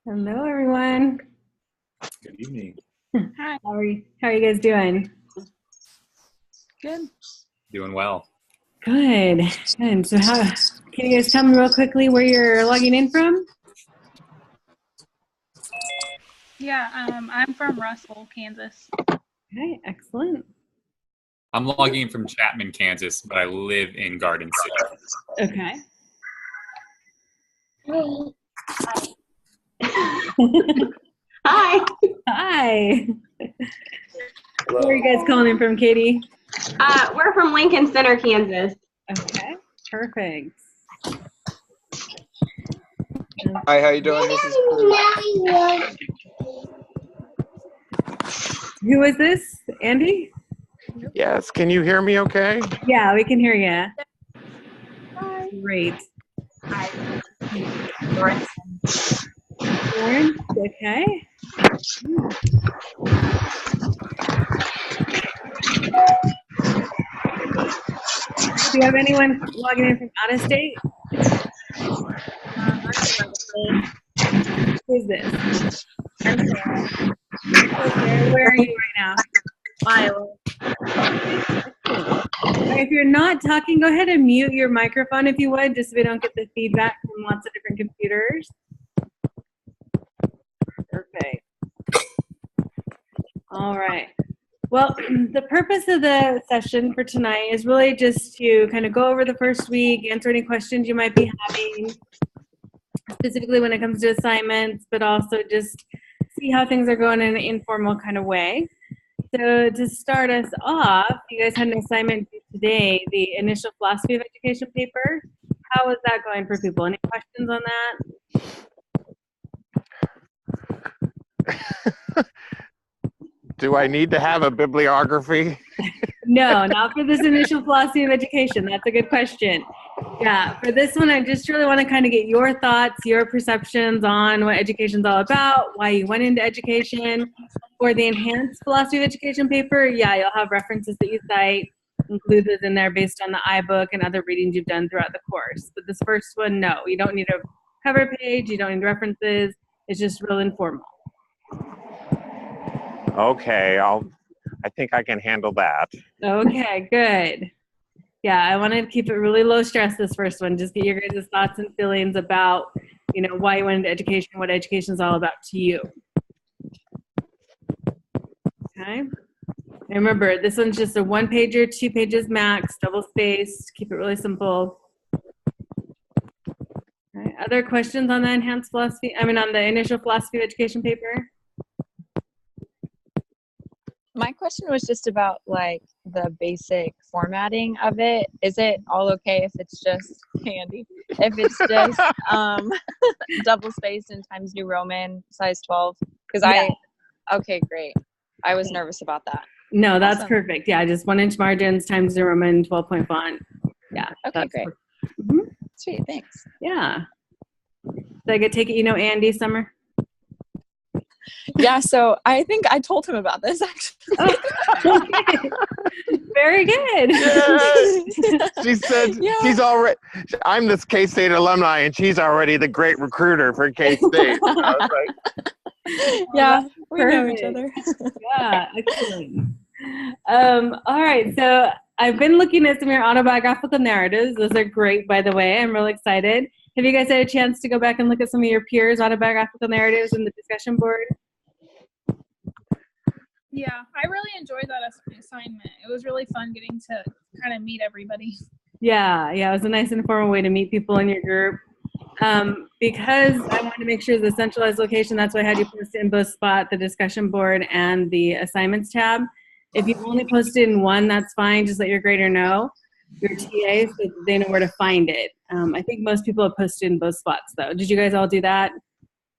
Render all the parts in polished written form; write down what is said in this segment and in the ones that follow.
Hello, everyone. Good evening. Hi. How are you guys doing? Good. Doing well. Good. Good. So, can you guys tell me real quickly where you're logging in from? Yeah, I'm from Russell, Kansas. Okay, excellent. I'm logging in from Chapman, Kansas, but I live in Garden City. Okay. Hi. Hi. Where are you guys calling in from, Katie? We're from Lincoln Center, Kansas. Okay, perfect. Hi, how you doing? This is Who is this? Andy? Yes, can you hear me okay? Yeah, we can hear you. Hi. Great. Hi. Lauren? Okay. Do you have anyone logging in from out of state? Who's this? Okay, where are you right now? Iowa. If you're not talking, go ahead and mute your microphone if you would, just so we don't get the feedback from lots of different computers. Perfect. All right. Well, the purpose of the session for tonight is really just to kind of go over the first week, answer any questions you might be having, specifically when it comes to assignments, but also just see how things are going in an informal kind of way. So to start us off, you guys had an assignment today, the initial philosophy of education paper. How is that going for people? Any questions on that? Do I need to have a bibliography? No, not for this initial philosophy of education. That's a good question. Yeah, for this one, I just really want to kind of get your thoughts, your perceptions on what education's all about, why you went into education. For the enhanced philosophy of education paper, yeah, you'll have references that you cite, include those in there based on the iBook and other readings you've done throughout the course. But this first one, no, you don't need a cover page, you don't need references. It's just real informal. Okay, I think I can handle that. Okay, good. Yeah, I wanted to keep it really low stress this first one. Just get your guys' thoughts and feelings about, why you went into education, what education is all about to you. Okay. And remember, this one's just a 1-pager, 2 pages max, double spaced. Keep it really simple. Okay. Other questions on the enhanced philosophy? On the initial philosophy of education paper? My question was just about like the basic formatting of it. Is it all okay if it's just handy? If it's just double spaced and Times New Roman size 12? Because okay, great. I was nervous about that. No, that's awesome. Perfect. Yeah, just 1-inch margins, Times New Roman, 12-point font. Yeah. Okay, great. Mm-hmm. Sweet, thanks. Yeah. So I could take it, Andy Summer? Yeah, so I think I told him about this actually. Oh, okay. Very good. Yeah. She said she's already, I'm this K-State alumni and she's already the great recruiter for K-State. I was like, yeah, we know each other. Yeah, excellent. All right, so I've been looking at some of your autobiographical narratives. Those are great, by the way. I'm really excited. Have you guys had a chance to go back and look at some of your peers' autobiographical narratives in the discussion board? Yeah, I really enjoyed that assignment. It was really fun getting to kind of meet everybody. Yeah, it was a nice informal way to meet people in your group. Because I wanted to make sure it's a centralized location, that's why I had you post it in both spot, the discussion board and the assignments tab. If you only posted in one, that's fine. Just let your grader know, your TA, so they know where to find it. I think most people have posted in both spots, though. Did you guys all do that?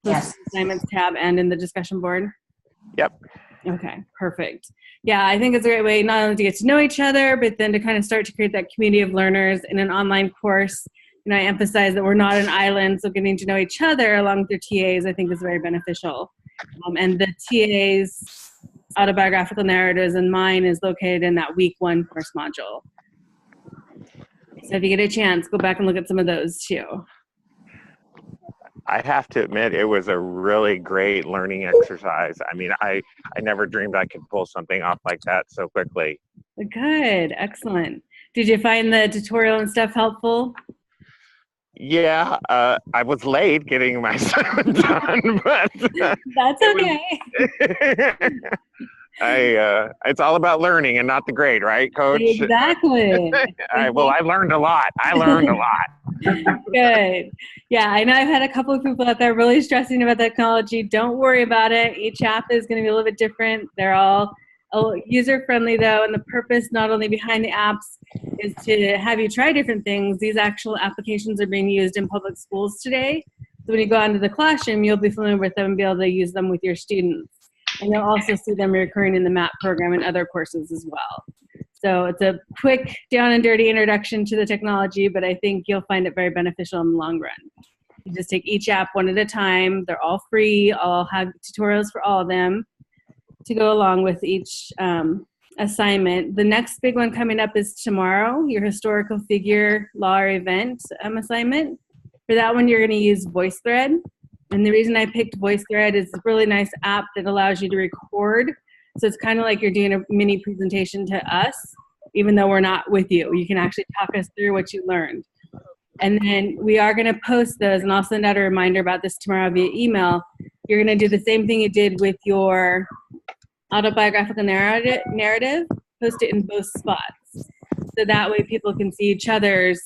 Yes. Assignments tab and in the discussion board? Yep. Okay, perfect. Yeah, I think it's a great way not only to get to know each other, but then to kind of start to create that community of learners in an online course. I emphasize that we're not an island, so getting to know each other along with your TAs, I think, is very beneficial. And the TAs' autobiographical narratives and mine is located in that week 1 course module. So if you get a chance, go back and look at some of those too. I have to admit, it was a really great learning exercise. I mean, I never dreamed I could pull something off like that so quickly. Good, excellent. Did you find the tutorial and stuff helpful? Yeah, I was late getting my assignment done, but That's okay. it's all about learning and not the grade, right, Coach? Exactly. I learned a lot. Good. Yeah, I know I've had a couple of people out there really stressing about technology. Don't worry about it. Each app is going to be a little bit different. They're all user-friendly, though, and the purpose not only behind the apps is to have you try different things. These actual applications are being used in public schools today. So when you go onto the classroom, you'll be familiar with them and be able to use them with your students. And you'll also see them recurring in the MAP program and other courses as well. So it's a quick, down and dirty introduction to the technology, but I think you'll find it very beneficial in the long run. You just take each app one at a time. They're all free. I'll have tutorials for all of them to go along with each assignment. The next big one coming up is tomorrow, your historical figure law or event assignment. For that one, you're going to use VoiceThread. And the reason I picked VoiceThread is a really nice app that allows you to record. So it's kind of like you're doing a mini presentation to us, even though we're not with you. You can actually talk us through what you learned. And then we are going to post those, and I'll send out a reminder about this tomorrow via email. You're going to do the same thing you did with your autobiographical narrative, post it in both spots. So that way people can see each other's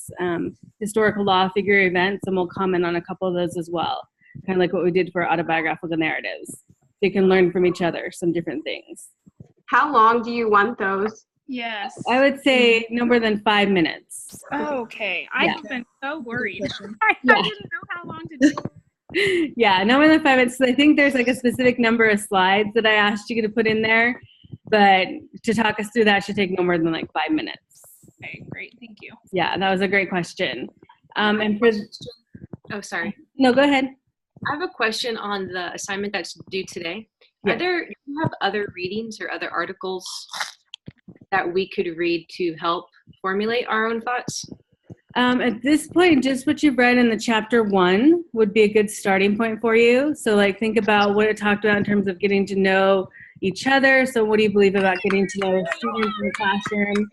historical law figure events, and we'll comment on a couple of those as well. Kind of like what we did for autobiographical narratives. So you can learn from each other some different things. How long do you want those? Yes. I would say no more than 5 minutes. Oh, okay. Yeah. I've been so worried. I didn't know how long to do. Yeah, no more than 5 minutes. So I think there's like a specific number of slides that I asked you to put in there, but to talk us through that should take no more than like 5 minutes. Okay, great. Thank you. Yeah, that was a great question. And for Oh, sorry. no, go ahead. I have a question on the assignment that's due today. Yeah. Do you have other readings or other articles that we could read to help formulate our own thoughts? At this point, just what you've read in the chapter 1 would be a good starting point for you. So like think about what it talked about in terms of getting to know each other. So what do you believe about getting to know students in the classroom?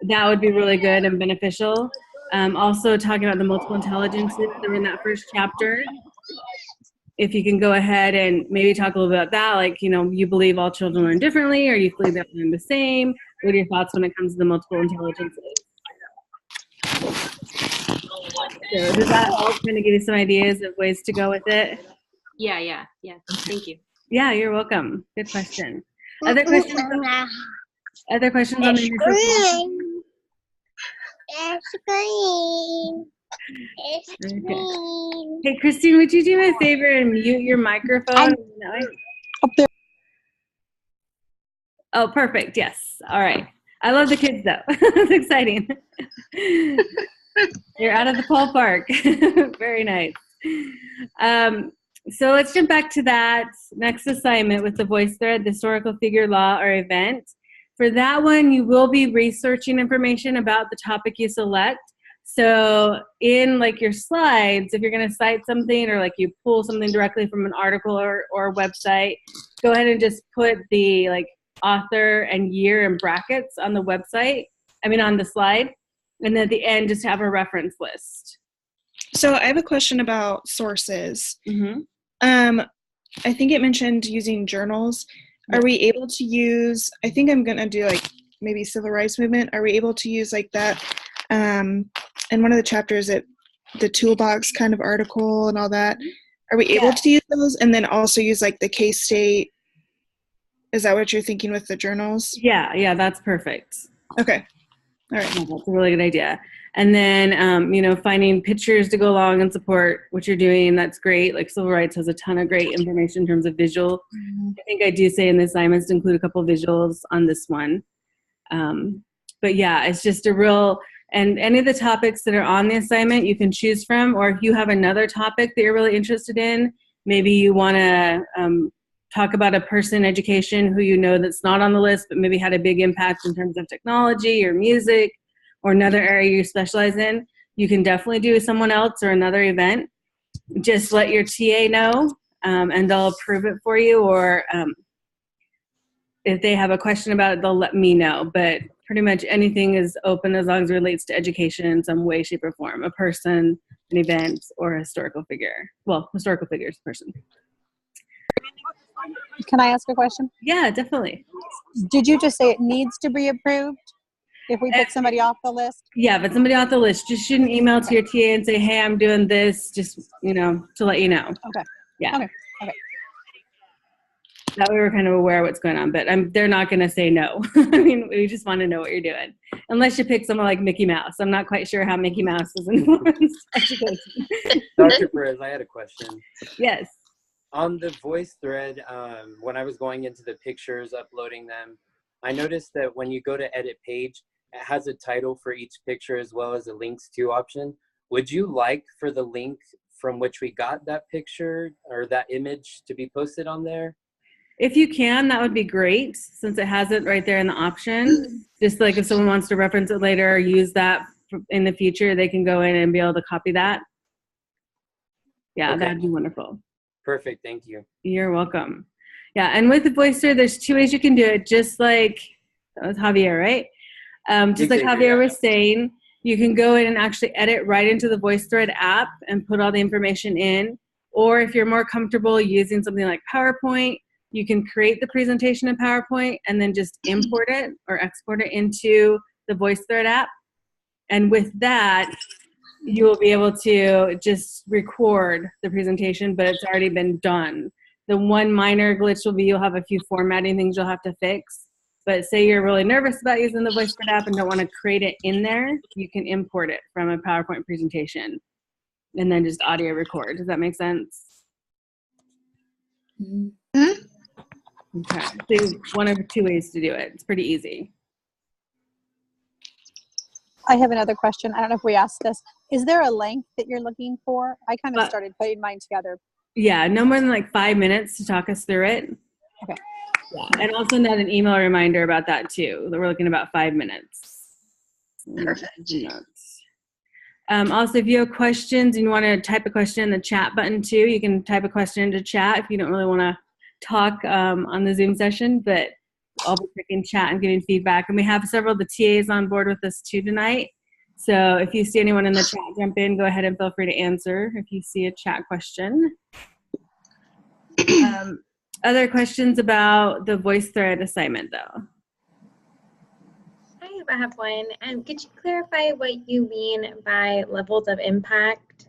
That would be really good and beneficial. Also talking about the multiple intelligences that are in that first chapter. If you can go ahead and maybe talk a little bit about that, like, you know, you believe all children learn differently, or you believe they learn the same. What are your thoughts when it comes to the multiple intelligences? So does that help kind of give you some ideas of ways to go with it? Yeah. Thank you. Yeah, you're welcome. Good question. Other questions on the initial? Okay. Hey, Christine, would you do me a favor and mute your microphone? Up there. Oh, perfect. Yes. All right. I love the kids, though. It's exciting. You're out of the ballpark. Very nice. So let's jump back to that next assignment with the VoiceThread, the historical figure law or event. For that one, you will be researching information about the topic you select. So in like your slides, if you're going to cite something or like you pull something directly from an article or website, go ahead and just put the like author and year in brackets on the website, on the slide. And then at the end, just have a reference list. So I have a question about sources. Mm-hmm. I think it mentioned using journals. Are we able to use, I think I'm going to do like maybe civil rights movement. Are we able to use like that in one of the chapters, the toolbox kind of article and all that? Are we able to use those and then also use like the K-State? Is that what you're thinking with the journals? Yeah, that's perfect. Okay. All right. Yeah, that's a really good idea. And then, finding pictures to go along and support what you're doing, that's great. Like Civil Rights has a ton of great information in terms of visual. Mm-hmm. I think I do say in the assignments to include a couple of visuals on this one. But yeah, it's just a real, and any of the topics that are on the assignment you can choose from, or if you have another topic that you're really interested in, maybe you want to talk about a person in education who you know that's not on the list, but maybe had a big impact in terms of technology or music, or another area you specialize in, you can definitely do someone else or another event. just let your TA know, and they'll approve it for you, or if they have a question about it, they'll let me know. But pretty much anything is open as long as it relates to education in some way, shape, or form. A person, an event, or a historical figure. Well, historical figure is a person. Can I ask a question? Yeah, definitely. Did you just say it needs to be approved if we pick somebody off the list? Yeah, but somebody off the list, just shoot an email to your TA and say, hey, I'm doing this, just, to let you know. Okay. Yeah. Okay. That way we're kind of aware of what's going on, but they're not going to say no. I mean, we just want to know what you're doing. Unless you pick someone like Mickey Mouse. I'm not quite sure how Mickey Mouse is influenced education. Dr. Perez, I had a question. Yes. On the voice thread, when I was going into the pictures, uploading them, I noticed that when you go to edit page, it has a title for each picture as well as a links to option. Would you like for the link from which we got that picture or that image to be posted on there? If you can, that would be great, since it has it right there in the option. Just like if someone wants to reference it later or use that in the future, they can go in and be able to copy that. Yeah, Okay. that'd be wonderful. Perfect, thank you. You're welcome. Yeah, and with the VoiceThread, there's 2 ways you can do it, just like, that was Javier, right? Just like Javier was saying, you can go in and actually edit right into the VoiceThread app and put all the information in. Or if you're more comfortable using something like PowerPoint, you can create the presentation in PowerPoint and then just import it or export it into the VoiceThread app. And with that, you will be able to just record the presentation, but it's already been done. The one minor glitch will be you'll have a few formatting things you'll have to fix. But say you're really nervous about using the VoiceThread app and don't want to create it in there, you can import it from a PowerPoint presentation and then just audio record. Does that make sense? Mm-hmm. Okay, so one of 2 ways to do it. It's pretty easy. I have another question. I don't know if we asked this. Is there a length that you're looking for? I kind of started putting mine together. Yeah, no more than like 5 minutes to talk us through it. Okay. Yeah, and also send out an email reminder about that too. That we're looking about 5 minutes. Perfect. Also, if you have questions and you want to type a question in the chat button too, you can type a question into chat if you don't really want to talk on the Zoom session, but I'll be checking chat and giving feedback. And we have several of the TAs on board with us too tonight. So if you see anyone in the chat jump in, go ahead and feel free to answer if you see a chat question. Other questions about the VoiceThread assignment though? I have one. Could you clarify what you mean by levels of impact?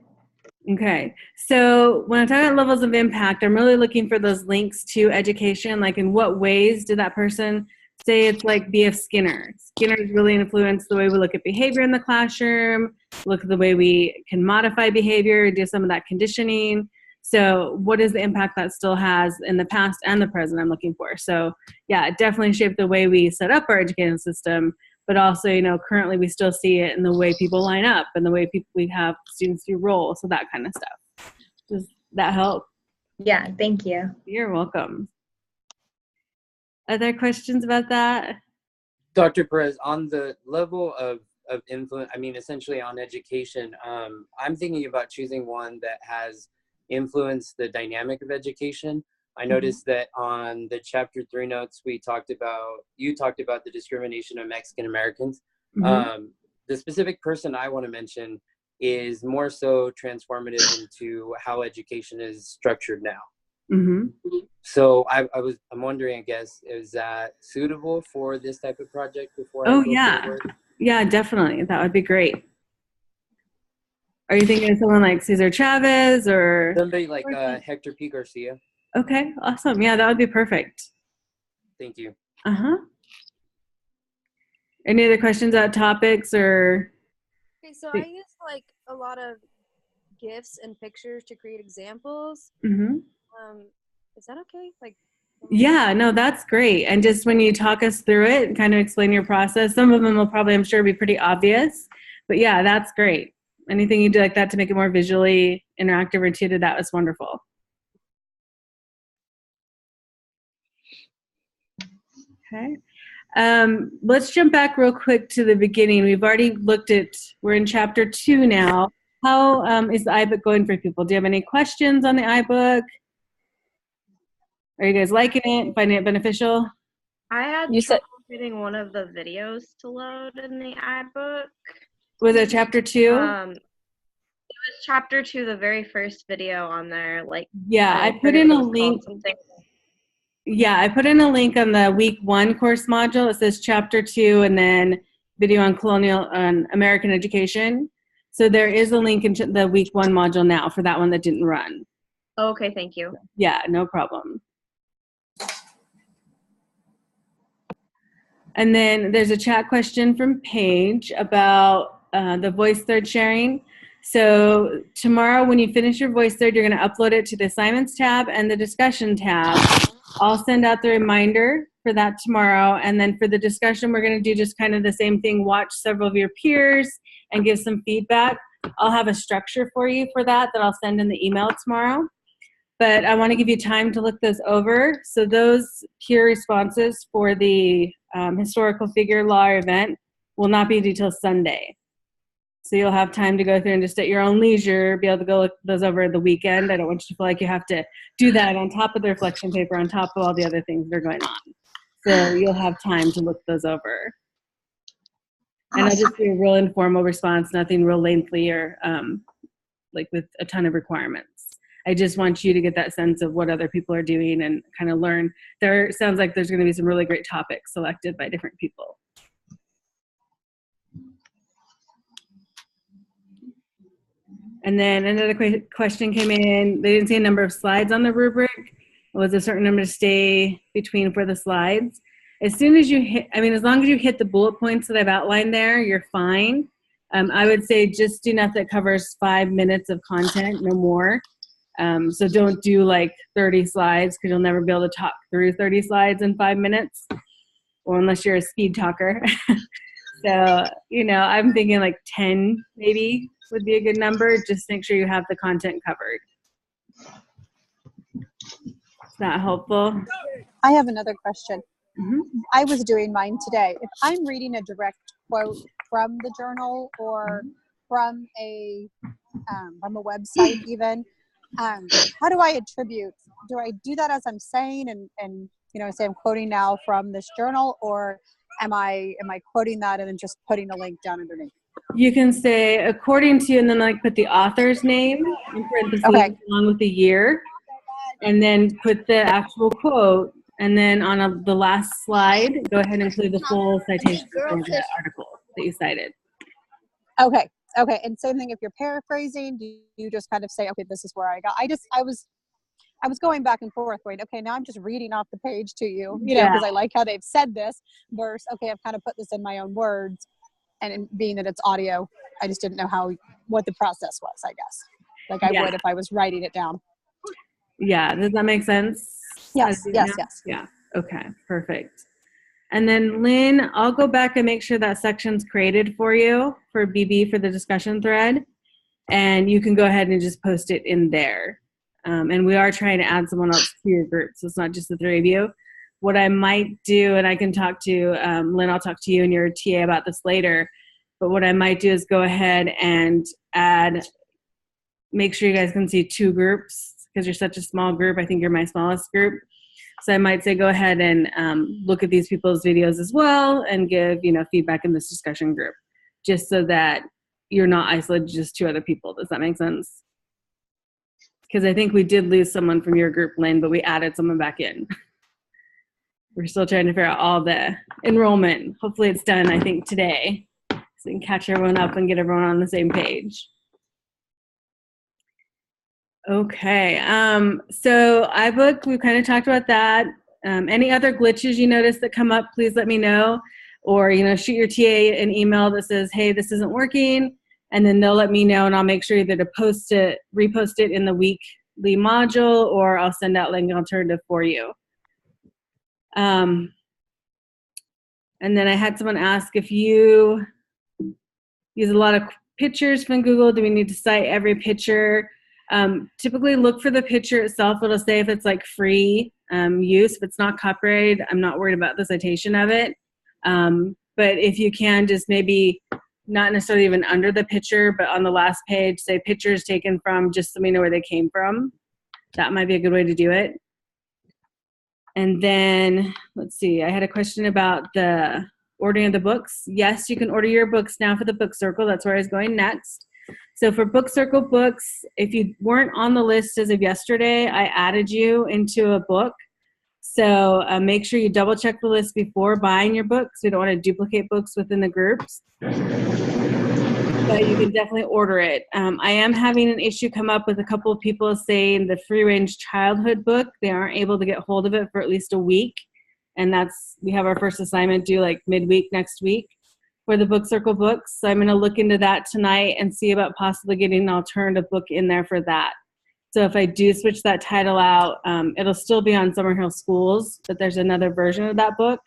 Okay, so when I'm talking about levels of impact, I'm really looking for those links to education, like in what ways did that person, say it's like B.F. Skinner. Skinner's really influenced the way we look at behavior in the classroom, look at the way we can modify behavior, do some of that conditioning. So what is the impact that still has in the past and the present I'm looking for? So yeah, it definitely shaped the way we set up our education system, but also, currently we still see it in the way people line up and the way we have students do roles, so that kind of stuff. Does that help? Yeah, thank you. You're welcome. Other questions about that? Dr. Perez, on the level of influence, essentially on education, I'm thinking about choosing one that has influenced the dynamic of education. I noticed that on the chapter 3 notes, you talked about the discrimination of Mexican Americans. The specific person I want to mention is more so transformative into how education is structured now. So I'm wondering, I guess, is that suitable for this type of project before? Oh yeah, yeah, definitely. That would be great. Are you thinking of someone like Cesar Chavez or somebody like Hector P. Garcia? Okay, awesome. Yeah, that would be perfect. Thank you. Any other questions about topics or? Okay, so I use like a lot of GIFs and pictures to create examples. Is that okay? Yeah, no, that's great. And just when you talk us through it and kind of explain your process, some of them will probably, I'm sure, be pretty obvious. But yeah, that's great. Anything you do like that to make it more visually interactive or intuitive, that was wonderful. Okay. Let's jump back real quick to the beginning. We've already we're in chapter 2 now. how is the iBook going for people? Do you have any questions on the iBook? Are you guys liking it, finding it beneficial? I had trouble getting one of the videos to load in the iBook. Was it chapter 2? It was chapter 2, the very first video on there. Like, yeah, I put in a link. Yeah, I put in a link on the week 1 course module. It says chapter 2 and then video on American education. So there is a link in the week 1 module now for that one that didn't run. Okay, thank you. Yeah, no problem. And then there's a chat question from Paige about the VoiceThread sharing. So tomorrow when you finish your VoiceThread, you're going to upload it to the assignments tab and the discussion tab. I'll send out the reminder for that tomorrow. And then for the discussion, we're going to do just kind of the same thing, watch several of your peers and give some feedback. I'll have a structure for you for that I'll send in the email tomorrow. But I want to give you time to look those over. So those peer responses for the historical figure law event will not be due till Sunday. So you'll have time to go through and just at your own leisure, be able to go look those over the weekend. I don't want you to feel like you have to do that on top of the reflection paper, on top of all the other things that are going on. So you'll have time to look those over. And I'll just do a real informal response, nothing real lengthy or like with a ton of requirements. I just want you to get that sense of what other people are doing and kind of learn. There sounds like there's going to be some really great topics selected by different people. And then another question came in. They didn't see a number of slides on the rubric. It was a certain number to stay between for the slides. As soon as you hit, as long as you hit the bullet points that I've outlined there, you're fine. I would say just do enough that covers 5 minutes of content, no more. So don't do like 30 slides because you'll never be able to talk through 30 slides in 5 minutes, or unless you're a speed talker. So, I'm thinking like 10 maybe would be a good number. Just make sure you have the content covered. Is that helpful? I have another question. Mm-hmm. I was doing mine today. If I'm reading a direct quote from the journal or from a website even, how do I attribute? Do I do that as I'm saying and say I'm quoting now from this journal, or am I quoting that and then just putting a link down underneath? You can say according to, and then like put the author's name in parentheses along with the year, and then put the actual quote, and then on the last slide, go ahead and include the full citation for the article that you cited. Okay. And same thing if you're paraphrasing, do you just kind of say, okay, this is where I got. I was going back and forth going, okay, now I'm just reading off the page to you, because I like how they've said this verse. Okay, I've kind of put this in my own words, and being that it's audio, I just didn't know what the process was, I guess. Like I would if I was writing it down. Yeah, does that make sense? Yes. Yeah, okay, perfect. And then Lynn, I'll go back and make sure that section's created for you for BB for the discussion thread. And you can go ahead and just post it in there. And we are trying to add someone else to your group, so it's not just the 3 of you. What I might do, and I can talk to, Lynn, I'll talk to you and your TA about this later, but what I might do is go ahead and make sure you guys can see 2 groups, because you're such a small group. I think you're my smallest group. So I might say go ahead and look at these people's videos as well and give feedback in this discussion group, just so that you're not isolated to just 2 other people. Does that make sense? Because I think we did lose someone from your group, Lynn, but we added someone back in. We're still trying to figure out all the enrollment. Hopefully it's done, I think, today, so we can catch everyone up and get everyone on the same page. Okay, so iBook, we've kind of talked about that. Any other glitches you notice that come up, please let me know. Or, shoot your TA an email that says, hey, this isn't working, and then they'll let me know, and I'll make sure either to repost it in the weekly module, or I'll send out like an alternative for you. And then I had someone ask if you use a lot of pictures from Google, do we need to cite every picture? Typically look for the picture itself. It'll say if it's like free use. If it's not copyrighted, I'm not worried about the citation of it. But if you can, just maybe not necessarily even under the picture, but on the last page, say pictures taken from, just so we know where they came from. That might be a good way to do it. And then, let's see, I had a question about the ordering of the books. Yes, you can order your books now for the book circle. That's where I was going next. So for book circle books, if you weren't on the list as of yesterday, I added you into a book. So make sure you double check the list before buying your books. We don't want to duplicate books within the groups. But you can definitely order it. I am having an issue come up with a couple of people saying the Free Range Childhood book, they aren't able to get hold of it for at least a week. And we have our first assignment due like midweek next week for the book circle books. So I'm going to look into that tonight and see about possibly getting an alternative book in there for that. So if I do switch that title out, it'll still be on Summerhill Schools, but there's another version of that book.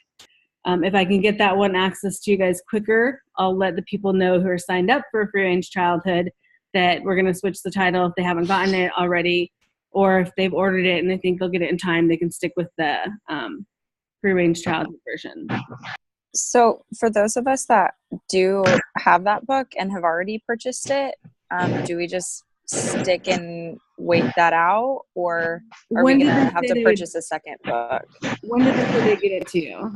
If I can get that one access to you guys quicker, I'll let the people know who are signed up for Free Range Childhood that we're going to switch the title if they haven't gotten it already, or if they've ordered it and they think they'll get it in time, they can stick with the Free Range Childhood version. So for those of us that do have that book and have already purchased it, do we just stick and wait that out, or are we going to have to purchase a second book? When did they get it to you?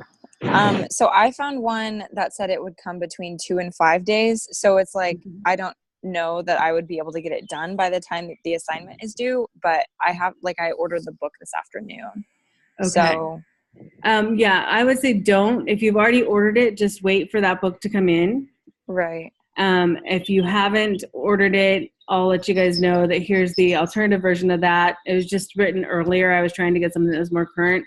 So I found one that said it would come between 2 and 5 days. So it's like, I don't know that I would be able to get it done by the time that the assignment is due, but I ordered the book this afternoon. Okay. So yeah, I would say don't. If you've already ordered it, just wait for that book to come in. Right. If you haven't ordered it, I'll let you guys know that here's the alternative version of that. It was just written earlier. I was trying to get something that was more current.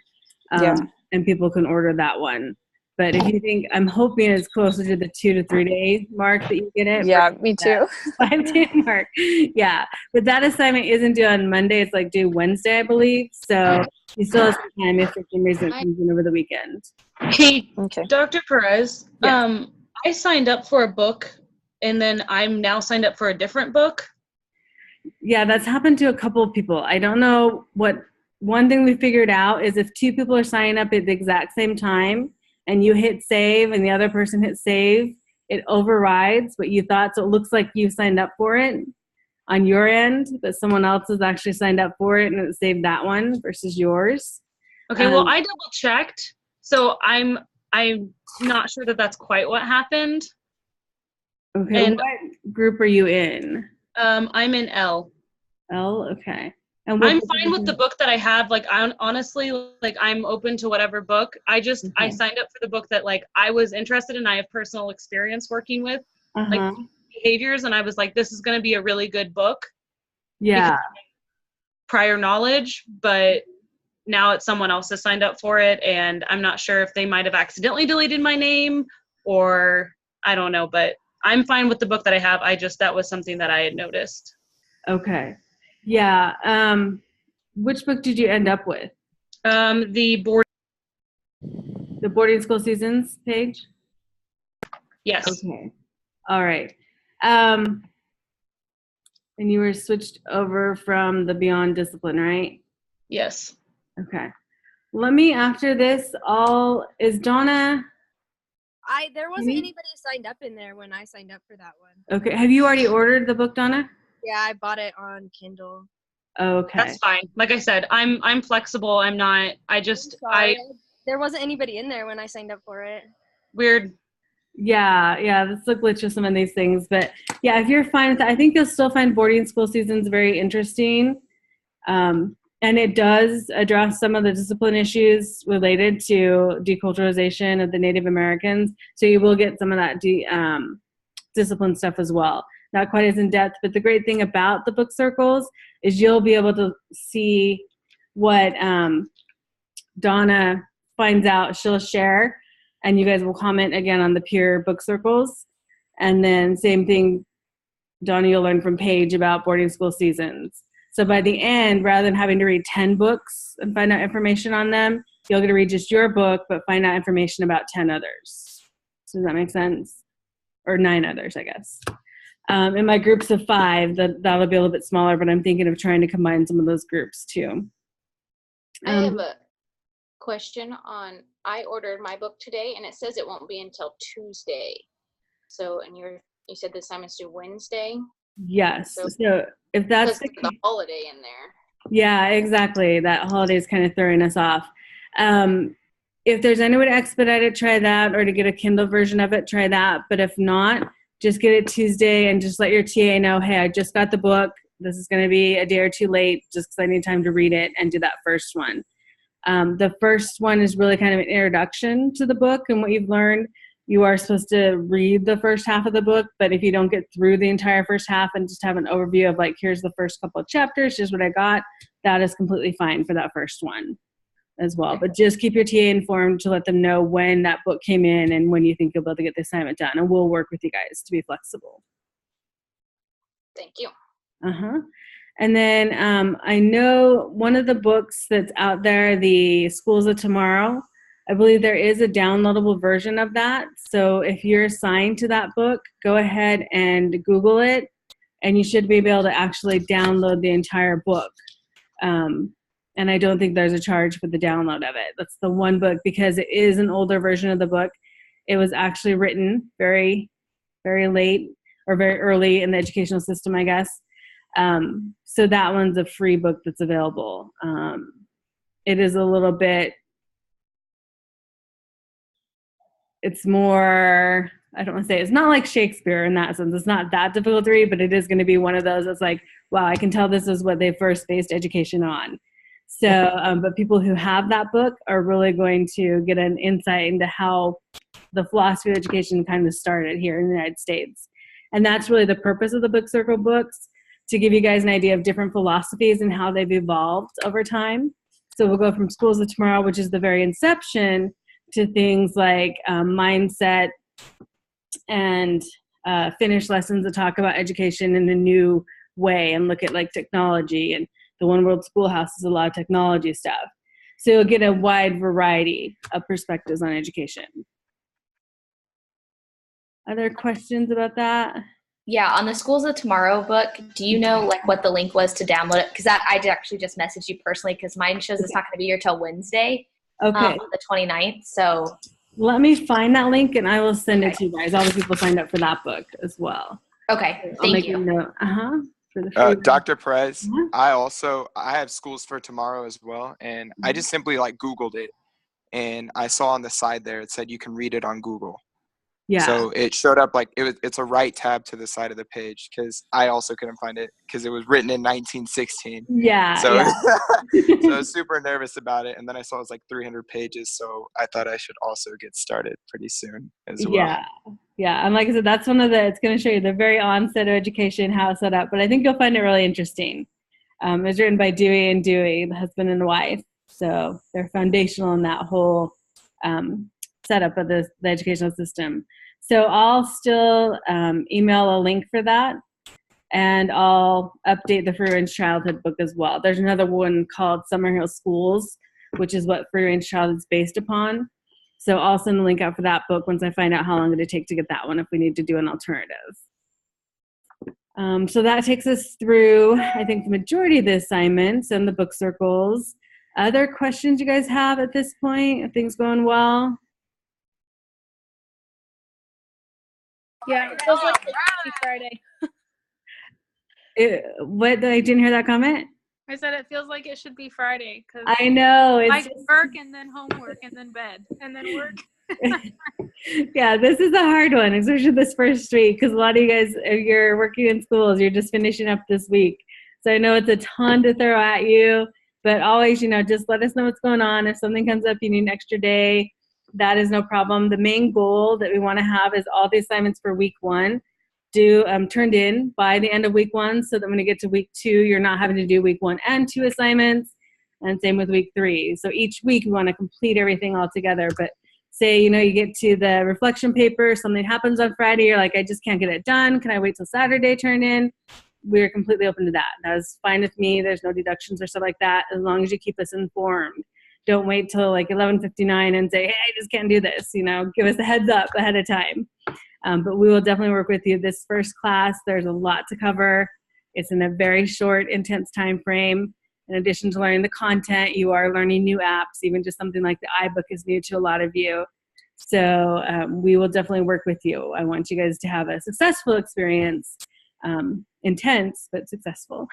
And people can order that one. But if you think, I'm hoping it's closer to the 2 to 3 day mark that you get it. Yeah, me too. 5 day mark. Yeah. But that assignment isn't due on Monday. It's like due Wednesday, I believe. So you still have some time if for some reason it comes in over the weekend. Hey, okay. Dr. Perez, Yeah. I signed up for a book and then I'm now signed up for a different book. Yeah, that's happened to a couple of people. I don't know what. One thing we figured out is if 2 people are signing up at the exact same time and you hit save and the other person hits save, it overrides what you thought. So it looks like you signed up for it on your end, but someone else has actually signed up for it and it saved that one versus yours. Okay, well, I double checked. So I'm not sure that that's quite what happened. Okay, and what group are you in? I'm in L. L, okay. I'm fine with the book that I have. Like, honestly, like, I'm open to whatever book. I signed up for the book that, like, I was interested in. I have personal experience working with, like, behaviors, and I was like, this is going to be a really good book. Yeah. Prior knowledge, but now it's someone else has signed up for it, and I'm not sure if they might have accidentally deleted my name, or I don't know, but I'm fine with the book that I have. That was something that I had noticed. Okay. Yeah. Which book did you end up with? The boarding school seasons page? Yes. Okay. All right. And you were switched over from the Beyond Discipline, right? Yes. Okay. Let me, after this, is Donna? There wasn't anybody signed up in there when I signed up for that one. Okay. Have you already ordered the book, Donna? Yeah, I bought it on Kindle. Okay. That's fine. Like I said, I'm flexible. I'm not. There wasn't anybody in there when I signed up for it. Weird. Yeah, that's the glitch of some of these things. But yeah, if you're fine with that, I think you'll still find boarding school seasons very interesting. And it does address some of the discipline issues related to deculturalization of the Native Americans. So you will get some of that discipline stuff as well. Not quite as in depth, but the great thing about the book circles is you'll be able to see what Donna finds out. She'll share, and you guys will comment again on the peer book circles. And then same thing, Donna, you'll learn from Paige about boarding school seasons. So by the end, rather than having to read 10 books and find out information on them, you'll get to read just your book, but find out information about 10 others. So does that make sense? Or 9 others, I guess. In my groups of 5, that'll be a little bit smaller, but I'm thinking of trying to combine some of those groups too. I have a question I ordered my book today and it says it won't be until Tuesday. So, and you're you said the assignment's due Wednesday. Yes. So if that's the holiday in there. Yeah, exactly. That holiday is kind of throwing us off. If there's any way to expedite it, try that, or to get a Kindle version of it, try that. But if not, just get it Tuesday and just let your TA know, hey, I just got the book. This is going to be a day or two late just because I need time to read it, and do that first one. The first one is really kind of an introduction to the book and what you've learned. You are supposed to read the first half of the book, but if you don't get through the entire first half and just have an overview of like, here's the first couple of chapters, here's what I got, that is completely fine for that first one as well. But just keep your TA informed to let them know when that book came in and when you think you'll be able to get the assignment done, and we'll work with you guys to be flexible. Thank you. And then I know one of the books that's out there, the Schools of Tomorrow, I believe there is a downloadable version of that. So if you're assigned to that book, go ahead and Google it, and you should be able to actually download the entire book. And I don't think there's a charge for the download of it. That's the one book, because it is an older version of the book. It was actually written very, very late or very early in the educational system, I guess. So that one's a free book that's available. It is a little bit, it's more, I don't want to say, it's not like Shakespeare in that sense. It's not that difficult to read, but it is going to be one of those that's like, wow, I can tell this is what they first based education on. So, but people who have that book are really going to get an insight into how the philosophy of education kind of started here in the United States. And that's really the purpose of the Book Circle books, to give you guys an idea of different philosophies and how they've evolved over time. So we'll go from Schools of Tomorrow, which is the very inception, to things like mindset and finish lessons that talk about education in a new way and look at like technology. And the One World Schoolhouse is a lot of technology stuff. So you'll get a wide variety of perspectives on education. Other questions about that? Yeah, on the Schools of Tomorrow book, do you know like what the link was to download it? Because I did actually just message you personally, because mine shows it's not going to be here till Wednesday, the 29th. So let me find that link and I will send it to you guys. All the people signed up for that book as well. Okay, thank you. Dr. Perez, I have Schools for Tomorrow as well, and I just simply like Googled it, and I saw on the side there it said you can read it on Google. Yeah. So it showed up like it's a right tab to the side of the page, because I also couldn't find it because it was written in 1916. Yeah. So, yeah. So I was super nervous about it, and then I saw it was like 300 pages. So I thought I should also get started pretty soon as well. Yeah. Yeah. And like I said, that's one of it's going to show you the very onset of education, how it's set up. But I think you'll find it really interesting. It was written by Dewey and Dewey, the husband and wife. So they're foundational in that whole setup of the educational system. So I'll still email a link for that, and I'll update the Free Range Childhood book as well. There's another one called Summerhill Schools, which is what Free Range Childhood is based upon. So I'll send a link out for that book once I find out how long it'll take to get that one, if we need to do an alternative. So that takes us through, I think, the majority of the assignments and the book circles. Other questions you guys have at this point? Are things going well? Yeah, it feels like it should be Friday. What? I didn't hear that comment. I said it feels like it should be Friday because I know it's like work and then homework and then bed and then work. Yeah, this is a hard one, especially this first week, because a lot of you guys, if you're working in schools, you're just finishing up this week. So I know it's a ton to throw at you, but always, just let us know what's going on. If something comes up, you need an extra day, that is no problem. The main goal that we want to have is all the assignments for week 1 turned in by the end of week 1, so that when you get to week 2, you're not having to do week 1 and 2 assignments, and same with week 3. So each week we want to complete everything all together. But say, you get to the reflection paper, something happens on Friday, you're like, I just can't get it done. Can I wait till Saturday turn in? We're completely open to that. That is fine with me. There's no deductions or stuff like that, as long as you keep us informed. Don't wait till like 11:59 and say, hey, I just can't do this. Give us a heads up ahead of time. But we will definitely work with you. This first class, there's a lot to cover. It's in a very short, intense time frame. In addition to learning the content, you are learning new apps. Even just something like the iBook is new to a lot of you. So we will definitely work with you. I want you guys to have a successful experience, intense, but successful.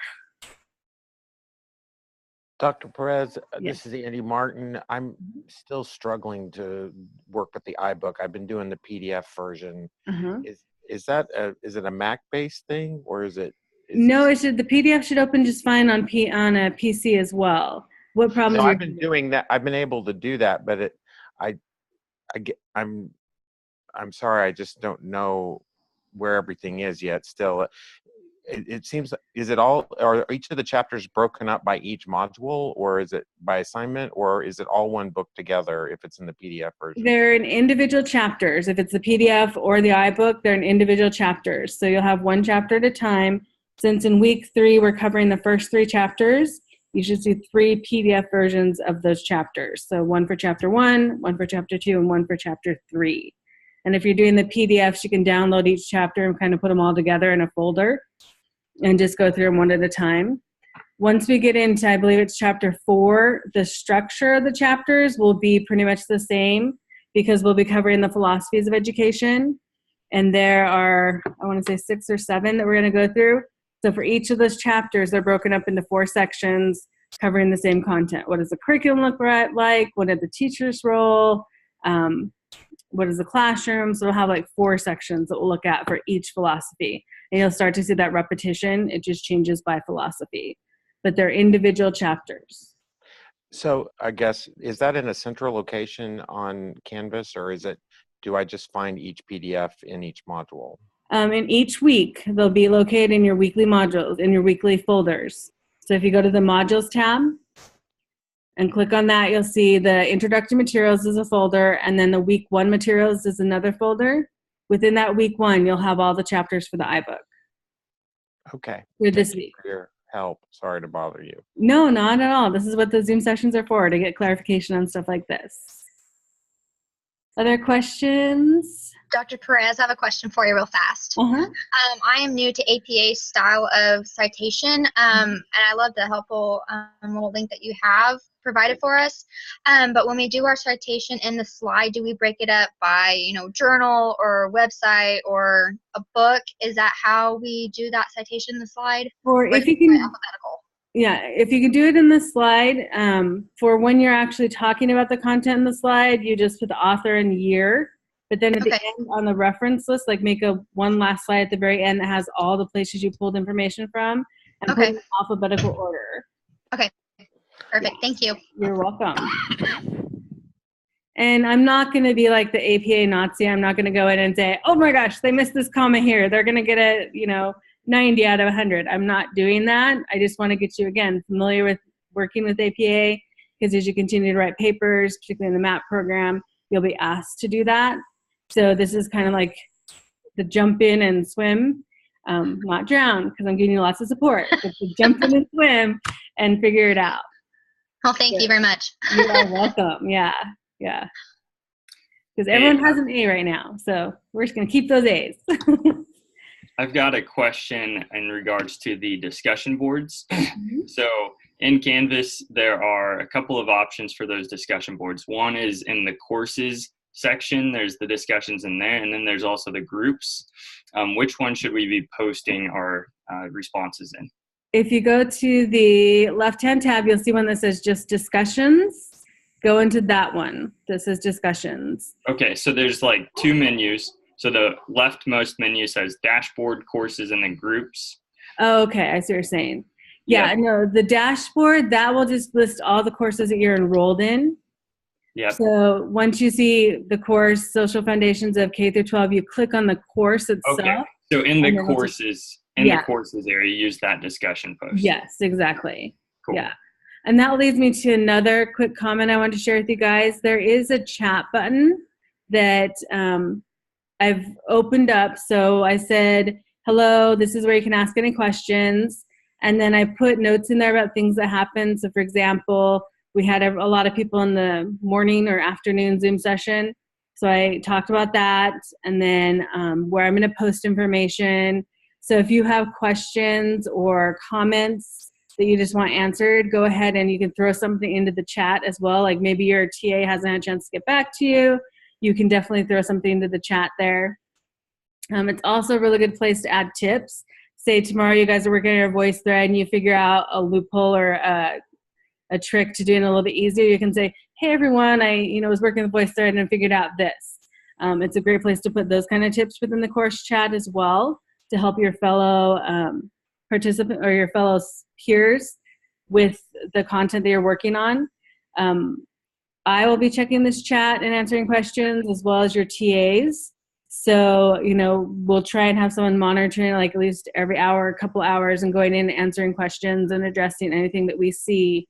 Dr. Perez, this is Andy Martin. I'm still struggling to work with the iBook. I've been doing the PDF version. Is it a Mac-based thing, or is it? No, the PDF should open just fine on a PC as well. What problem? No, I've been doing that. I've been able to do that, but I'm sorry, I just don't know where everything is yet. Still, it seems, are each of the chapters broken up by each module, or is it by assignment, or is it all one book together if it's in the PDF version? They're in individual chapters. If it's the PDF or the iBook, they're in individual chapters. So you'll have one chapter at a time. Since in week 3, we're covering the first 3 chapters, you should see 3 PDF versions of those chapters. So one for chapter 1, one for chapter 2, and one for chapter 3. And if you're doing the PDFs, you can download each chapter and kind of put them all together in a folder and just go through them one at a time. Once we get into, I believe it's chapter 4, the structure of the chapters will be pretty much the same because we'll be covering the philosophies of education. And there are, I want to say 6 or 7 that we're going to go through. So for each of those chapters, they're broken up into 4 sections covering the same content. What does the curriculum look like? What is the teacher's role? What is the classroom? So we'll have like 4 sections that we'll look at for each philosophy. And you'll start to see that repetition. It just changes by philosophy. But they're individual chapters. So I guess, is that in a central location on Canvas, or do I just find each PDF in each module? In each week, they'll be located in your weekly modules, in your weekly folders. So if you go to the modules tab and click on that, you'll see the introductory materials is a folder, and then the week 1 materials is another folder. Within that week 1, you'll have all the chapters for the iBook. Okay. For this week. For your help. Sorry to bother you. No, not at all. This is what the Zoom sessions are for, to get clarification on stuff like this. Other questions? Dr. Perez, I have a question for you real fast. I am new to APA style of citation, and I love the helpful little link that you have provided for us. But when we do our citation in the slide, do we break it up by, journal or website or a book? Is that how we do that citation in the slide? Or if you can, yeah, if you can do it in the slide, for when you're actually talking about the content in the slide, you just put the author and year. But then at the end on the reference list, like make one last slide at the very end that has all the places you pulled information from and put it in alphabetical order. Okay, perfect. Thank you. You're welcome. And I'm not going to be like the APA Nazi. I'm not going to go in and say, oh my gosh, they missed this comma here. They're going to get a 90 out of 100. I'm not doing that. I just want to get you, again, familiar with working with APA, because as you continue to write papers, particularly in the MAP program, you'll be asked to do that. So this is kind of like the jump in and swim, not drown, because I'm giving you lots of support. But to jump in and swim and figure it out. Well, thank you very much. You are welcome. Yeah. Because everyone has an A right now, so we're just going to keep those A's. I've got a question in regards to the discussion boards. So in Canvas, there are a couple of options for those discussion boards. One is in the courses section. There's the discussions in there, and then there's also the groups. Which one should we be posting our responses in? If you go to the left-hand tab, you'll see one that says just discussions. Go into that one. This is discussions. Okay, so there's like 2 menus. So the leftmost menu says dashboard, courses, and then groups. Oh, okay, I see what you're saying. Yeah, no, the dashboard, that will just list all the courses that you're enrolled in. Yeah. So once you see the course, Social Foundations of K through 12, you click on the course itself. Okay. So in the courses, the courses area, use that discussion post. Yes, exactly. Cool. Yeah. And that leads me to another quick comment I want to share with you guys. There is a chat button that I've opened up. So I said, hello, this is where you can ask any questions. And then I put notes in there about things that happened. So for example, we had a lot of people in the morning or afternoon Zoom session. So I talked about that, and then where I'm going to post information. So if you have questions or comments that you just want answered, go ahead and you can throw something into the chat as well. Like maybe your TA hasn't had a chance to get back to you. you can definitely throw something into the chat there. It's also a really good place to add tips. Say tomorrow you guys are working on your voice thread and you figure out a loophole or a trick to doing it a little bit easier. You can say, hey everyone, I was working with voice thread and figured out this. It's a great place to put those kind of tips within the course chat as well to help your fellow participant or your fellow peers with the content that you're working on. I will be checking this chat and answering questions as well as your TAs. So, we'll try and have someone monitoring like at least every hour, a couple hours, and going in and answering questions and addressing anything that we see.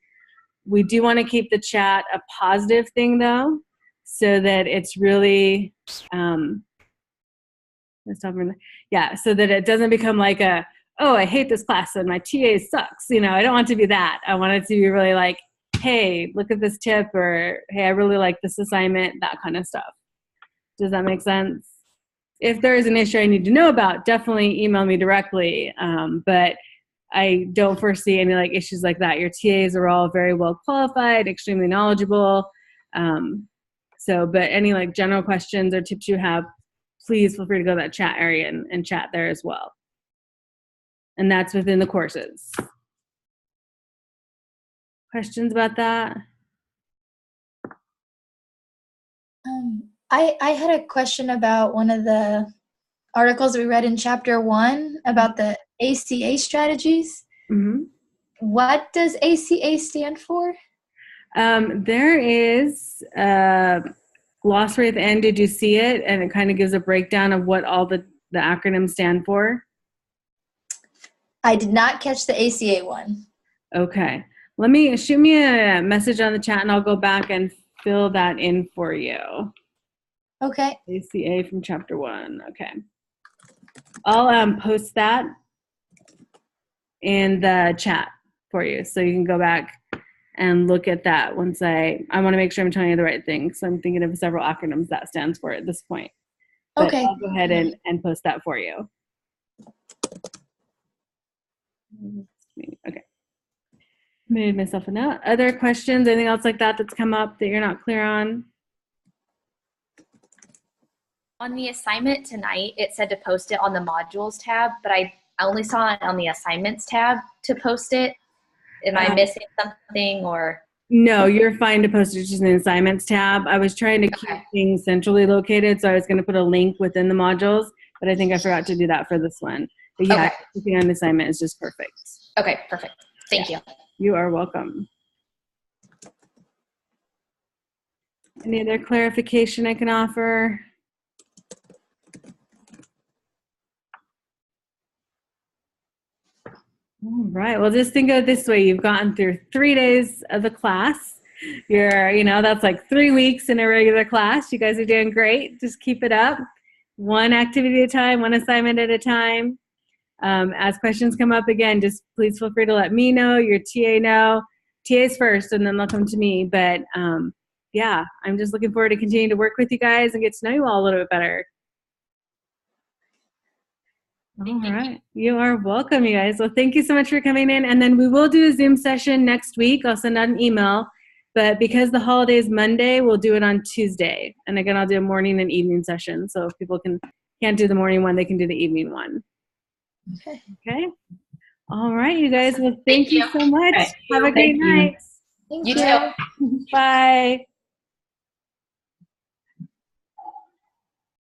We do want to keep the chat a positive thing though, so that it's really, so that it doesn't become like oh, I hate this class and my TA sucks. I don't want it to be that. I want it to be really like, hey, look at this tip, or hey, I really like this assignment, that kind of stuff. Does that make sense? If there is an issue I need to know about, definitely email me directly. But I don't foresee any issues like that. Your TAs are all very well qualified, extremely knowledgeable. But any general questions or tips you have, please feel free to go to that chat area and chat there as well. And that's within the courses. Questions about that? I had a question about one of the articles we read in chapter 1 about the ACA strategies. Mm-hmm. What does ACA stand for? There is a glossary at the end. Did you see it? And it kind of gives a breakdown of what all the acronyms stand for. I did not catch the ACA one. Okay. Shoot me a message on the chat and I'll go back and fill that in for you. Okay. ACA from chapter 1. Okay. I'll post that in the chat for you so you can go back and look at that once I want to make sure I'm telling you the right thing. So I'm thinking of several acronyms that stands for at this point. But okay. I'll go ahead and post that for you. Okay. Made myself a note. Other questions? Anything else like that that's come up that you're not clear on? On the assignment tonight, it said to post it on the modules tab, but I only saw it on the assignments tab to post it. Am I missing something or? No, you're fine to post it just in the assignments tab. I was trying to keep things centrally located, so I was going to put a link within the modules, but I think I forgot to do that for this one. But yeah, clicking on the assignment is just perfect. Okay, perfect. Thank you. You are welcome. Any other clarification I can offer? All right. Well, just think of it this way. You've gotten through 3 days of the class. That's like 3 weeks in a regular class. You guys are doing great. Just keep it up. One activity at a time, one assignment at a time. As questions come up again, just please feel free to let me know, your TA know. TA's first, and then they'll come to me. But yeah, I'm just looking forward to continuing to work with you guys and get to know you all a little bit better. All right. You are welcome, you guys. Well, thank you so much for coming in. And then we will do a Zoom session next week. I'll send out an email. But because the holiday is Monday, we'll do it on Tuesday. And again, I'll do a morning and evening session. So if people can't do the morning one, they can do the evening one. Okay. Okay. All right, you guys. Well, thank you so much. Have a great night. Thank you. Bye.